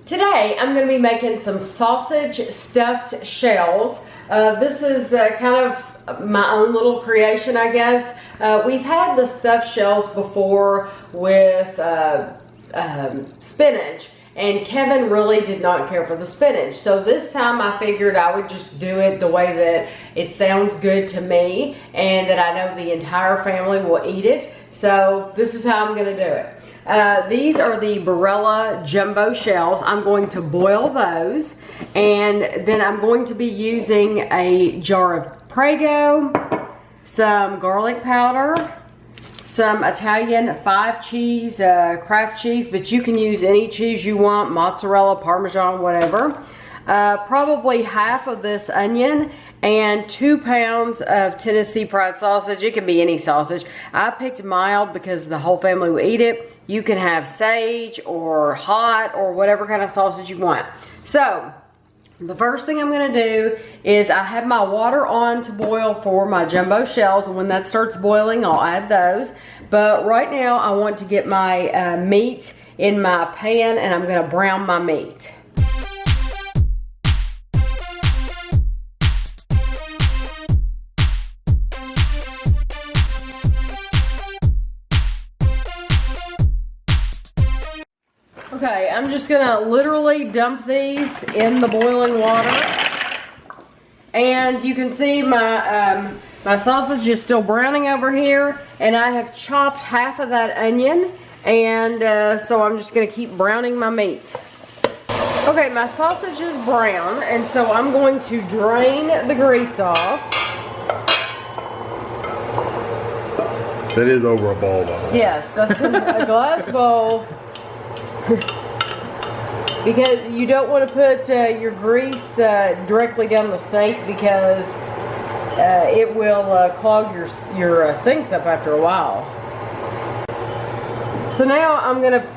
Today I'm going to be making some sausage stuffed shells. This is kind of my own little creation, I guess. We've had the stuffed shells before with spinach, and Kevin really did not care for the spinach. So this time I figured I would just do it the way that it sounds good to me and that I know the entire family will eat it. So this is how I'm going to do it. These are the Barilla jumbo shells. I'm going to boil those, and then I'm going to be using a jar of Prego, some garlic powder, some Italian 5 cheese, Kraft cheese, but you can use any cheese you want, mozzarella, Parmesan, whatever. Probably half of this onion and 2 pounds of Tennessee fried sausage. It can be any sausage. I picked mild because the whole family will eat it. You can have sage or hot or whatever kind of sausage you want. So the first thing I'm going to do is I have my water on to boil for my jumbo shells, and when that starts boiling I'll add those. But right now I want to get my meat in my pan, and I'm going to brown my meat. Okay, I'm just gonna literally dump these in the boiling water, and you can see my my sausage is still browning over here, and I have chopped half of that onion, and so I'm just gonna keep browning my meat. Okay, my sausage is brown, and so I'm going to drain the grease off. That is over a bowl, by the way. Yes, that's a glass bowl. Because you don't want to put your grease directly down the sink, because it will clog your sinks up after a while. So now I'm going to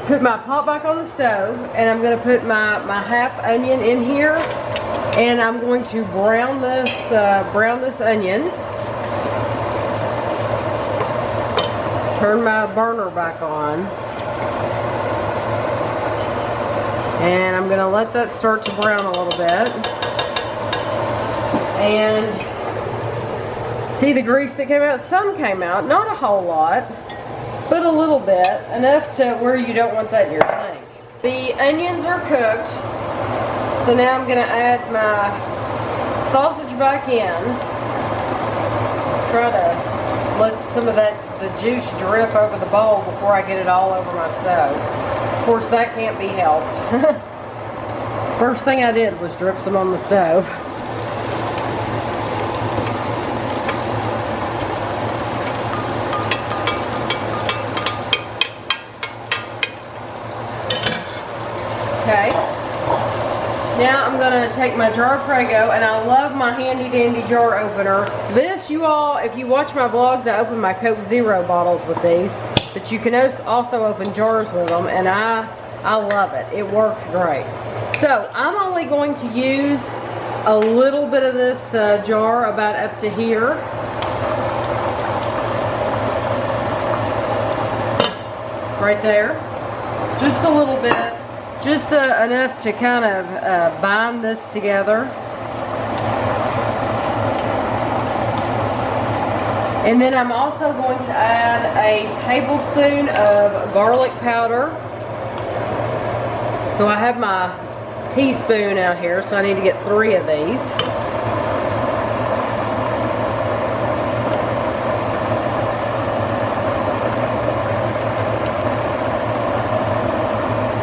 put my pot back on the stove, and I'm going to put my half onion in here, and I'm going to brown this onion. Turn my burner back on. And I'm going to let that start to brown a little bit. And see the grease that came out? Some came out, not a whole lot, but a little bit, enough to where you don't want that in your sink. The onions are cooked, so now I'm going to add my sausage back in. Try to let some of the juice drip over the bowl before I get it all over my stove. Of course, that can't be helped. First thing I did was drip some on the stove. Okay. Now I'm going to take my jar of Prego, and I love my handy dandy jar opener. This, you all, if you watch my vlogs, I open my Coke Zero bottles with these. But you can also open jars with them, and I love it. It works great. So I'm only going to use a little bit of this jar, about up to here. Right there. Just a little bit. Just enough to kind of bind this together. And then I'm also going to add a tablespoon of garlic powder. So I have my teaspoon out here, so I need to get 3 of these.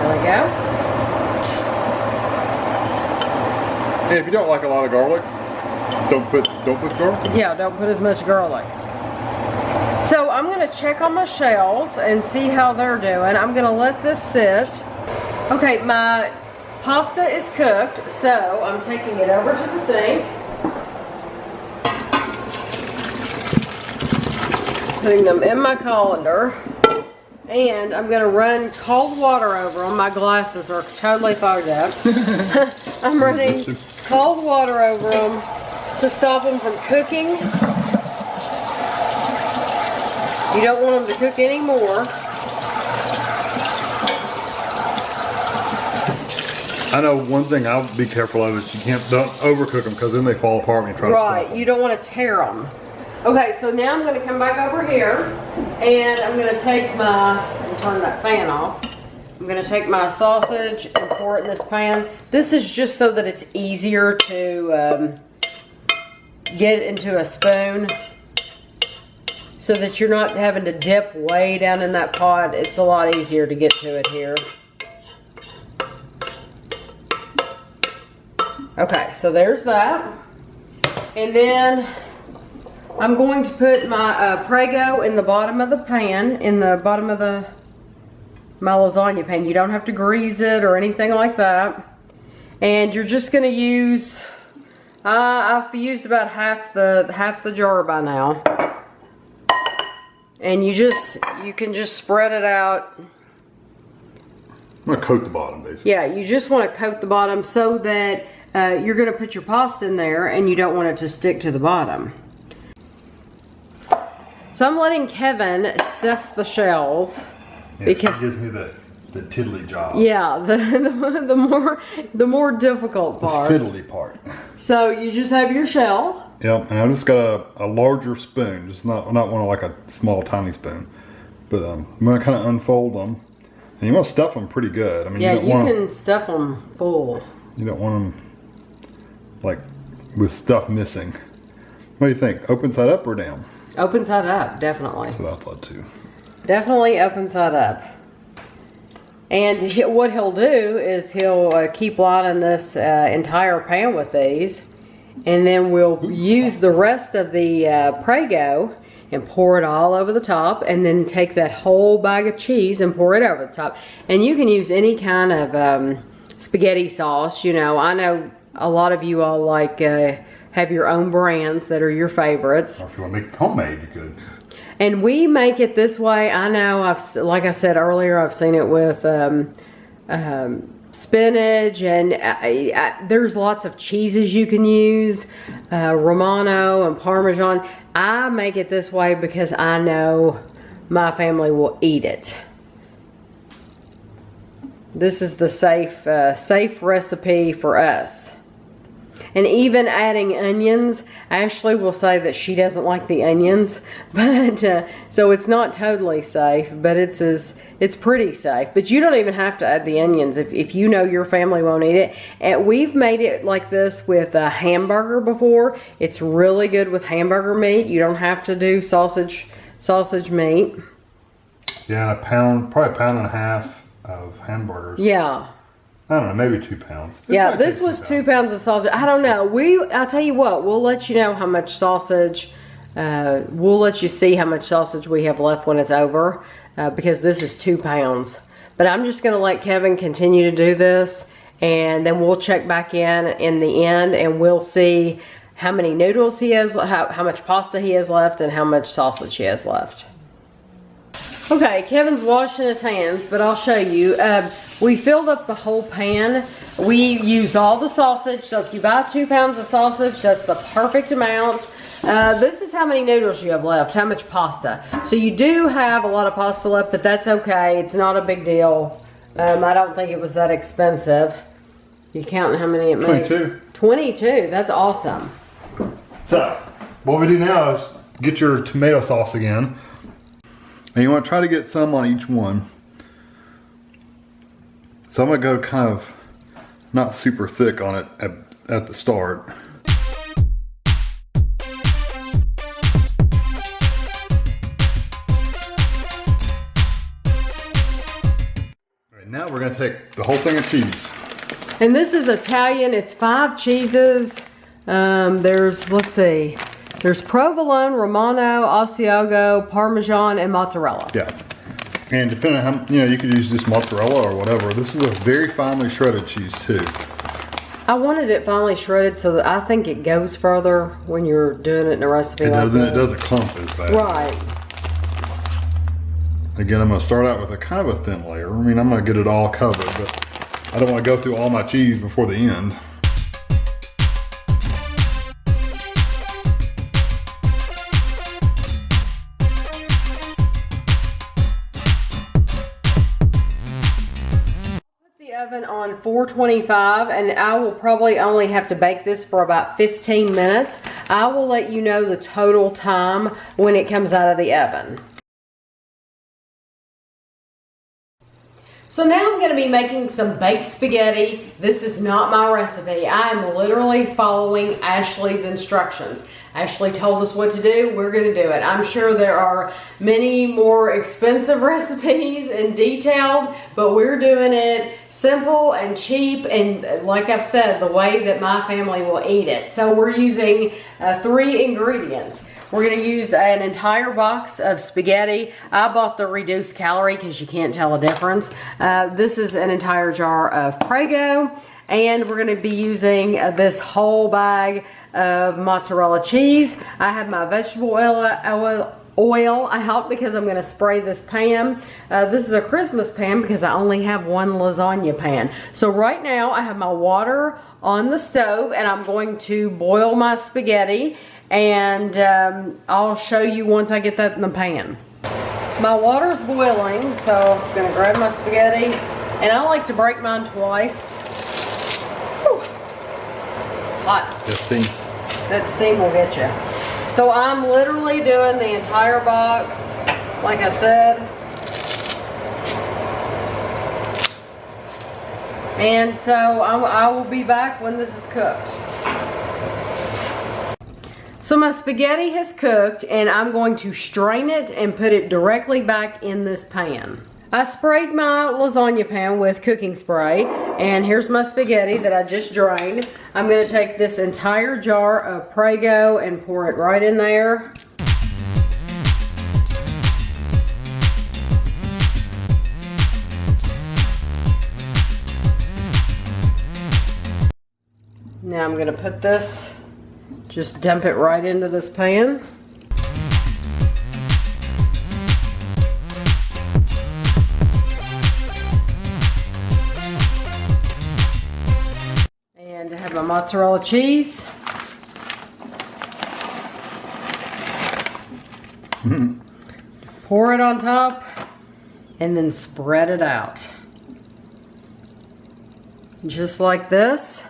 There we go. And if you don't like a lot of garlic, don't put garlic. Yeah, don't put as much garlic. So I'm going to check on my shells and see how they're doing. I'm going to let this sit. Okay, my pasta is cooked, so I'm taking it over to the sink. Putting them in my colander. And I'm going to run cold water over them. My glasses are totally fogged up. I'm running cold water over them to stop them from cooking. You don't want them to cook anymore. I know one thing I'll be careful of is don't overcook them because then they fall apart when you try to stuff them. Right, you don't want to tear them. Okay, so now I'm going to come back over here and I'm going to take turn that fan off. I'm going to take my sausage and pour it in this pan. This is just so that it's easier to get into a spoon so that you're not having to dip way down in that pot. It's a lot easier to get to it here. Okay, so there's that. And then I'm going to put my Prego in the bottom of the pan, in the bottom of my lasagna pan. You don't have to grease it or anything like that. And you're just gonna use, I've used about half the jar by now. And you can just spread it out. I'm gonna coat the bottom, basically. Yeah, you just want to coat the bottom so that you're gonna put your pasta in there and you don't want it to stick to the bottom. So I'm letting Kevin stuff the shells. Yeah, because she gives me the tiddly job. Yeah, the more difficult part. The fiddly part. So you just have your shell. Yep, and I just got a larger spoon, just not one of like a small tiny spoon. But I'm gonna kind of unfold them, and you want to stuff them pretty good. I mean, Yeah, you can stuff them full. You don't want them like with stuff missing. What do you think? Open side up or down? Open side up, definitely. That's what I thought too. Definitely open side up. And what he'll do is he'll keep lining this entire pan with these. And then we'll use the rest of the Prego and pour it all over the top. And then take that whole bag of cheese and pour it over the top. And you can use any kind of spaghetti sauce. You know, I know a lot of you all like have your own brands that are your favorites. Or if you want to make it homemade, you could. And we make it this way. I know, like I said earlier, I've seen it with spinach, and there's lots of cheeses you can use, Romano and Parmesan. I make it this way because I know my family will eat it. This is the safe recipe for us. And even adding onions, Ashley will say that she doesn't like the onions, but so it's not totally safe, but it's pretty safe. But you don't even have to add the onions if you know your family won't eat it. And we've made it like this with a hamburger before. It's really good with hamburger meat. You don't have to do sausage meat. Yeah, probably a pound and a half of hamburgers. Yeah. I don't know, maybe 2 pounds. Yeah, this was 2 pounds of sausage. I don't know. I'll tell you what, we'll let you know how much sausage, we'll let you see how much sausage we have left when it's over, because this is 2 pounds. But I'm just going to let Kevin continue to do this, and then we'll check back in the end, and we'll see how many noodles he has, how much pasta he has left, and how much sausage he has left. Okay, Kevin's washing his hands, but I'll show you. We filled up the whole pan. We used all the sausage, so if you buy 2 pounds of sausage, that's the perfect amount. This is how many noodles you have left, how much pasta. So you do have a lot of pasta left, but that's okay. It's not a big deal. I don't think it was that expensive. You counting how many it makes? 22. 22, that's awesome. So, what we do now is get your tomato sauce again. And you want to try to get some on each one. So I'm going to go kind of not super thick on it at the start. Alright, now we're going to take the whole thing of cheese. And this is Italian. It's 5 cheeses. Let's see. There's provolone, Romano, Asiago, Parmesan, and mozzarella. Yeah. And depending on how, you could use just mozzarella or whatever. This is a very finely shredded cheese too. I wanted it finely shredded so that I think it goes further when you're doing it in a recipe like this. It doesn't clump as bad. Right. Again, I'm going to start out with a kind of a thin layer. I mean, I'm going to get it all covered, but I don't want to go through all my cheese before the end. Oven on 425, and I will probably only have to bake this for about 15 minutes. I will let you know the total time when it comes out of the oven. So now I'm going to be making some baked spaghetti. This is not my recipe. I am literally following Ashley's instructions. Ashley told us what to do, we're going to do it. I'm sure there are many more expensive recipes and detailed, but we're doing it simple and cheap and, like I've said, the way that my family will eat it. So we're using 3 ingredients. We're going to use an entire box of spaghetti. I bought the reduced calorie because you can't tell a difference. This is an entire jar of Prego, and we're going to be using this whole bag of mozzarella cheese. I have my vegetable oil out because I'm going to spray this pan. This is a Christmas pan because I only have one lasagna pan. So right now I have my water on the stove and I'm going to boil my spaghetti, and I'll show you once I get that in the pan. My water's boiling, so I'm going to grab my spaghetti, and I like to break mine twice. Whew. Hot. That steam will get you. So I'm literally doing the entire box, like I said. And so I will be back when this is cooked. So my spaghetti has cooked, and I'm going to strain it and put it directly back in this pan. I sprayed my lasagna pan with cooking spray, and here's my spaghetti that I just drained. I'm going to take this entire jar of Prego and pour it right in there. Now I'm going to put this, just dump it right into this pan. And I have my mozzarella cheese. Pour it on top and then spread it out. Just like this.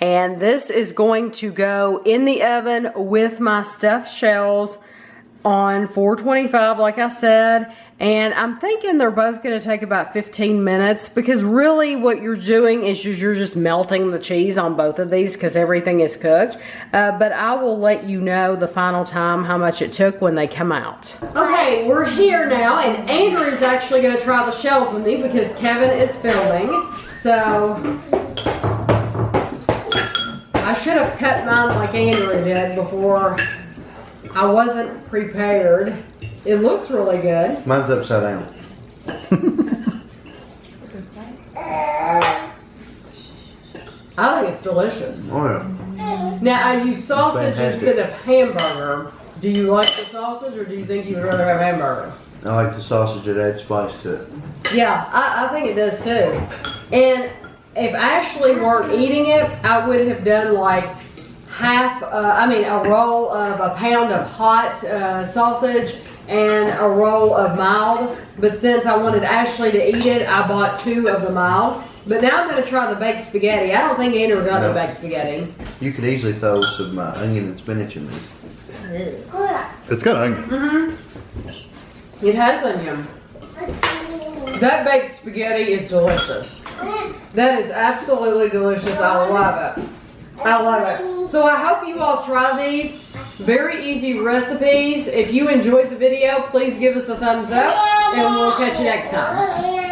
And this is going to go in the oven with my stuffed shells on 425, like I said. And I'm thinking they're both going to take about 15 minutes because really what you're doing is you're just melting the cheese on both of these because everything is cooked. But I will let you know the final time how much it took when they come out. Okay, we're here now, and Andrew is actually going to try the shells with me because Kevin is filming. So I should have cut mine like Andrew did before. I wasn't prepared. It looks really good. Mine's upside down. I think it's delicious. Oh yeah. Now I use sausage Fantastic. instead of hamburger. Do you like the sausage, or do you think you would rather have hamburger? I like the sausage that adds spice to it. Yeah, I think it does too. And if Ashley weren't eating it, I would have done like a roll of a pound of hot sausage and a roll of mild. But since I wanted Ashley to eat it, I bought 2 of the mild. But now I'm going to try the baked spaghetti. I don't think Andrew got the baked spaghetti. You could easily throw some onion and spinach in these. It's got onion. Mm-hmm. It has onion. That baked spaghetti is delicious. That is absolutely delicious. I love it. I love it. So I hope you all try these. Very easy recipes. If you enjoyed the video, please give us a thumbs up, and we'll catch you next time.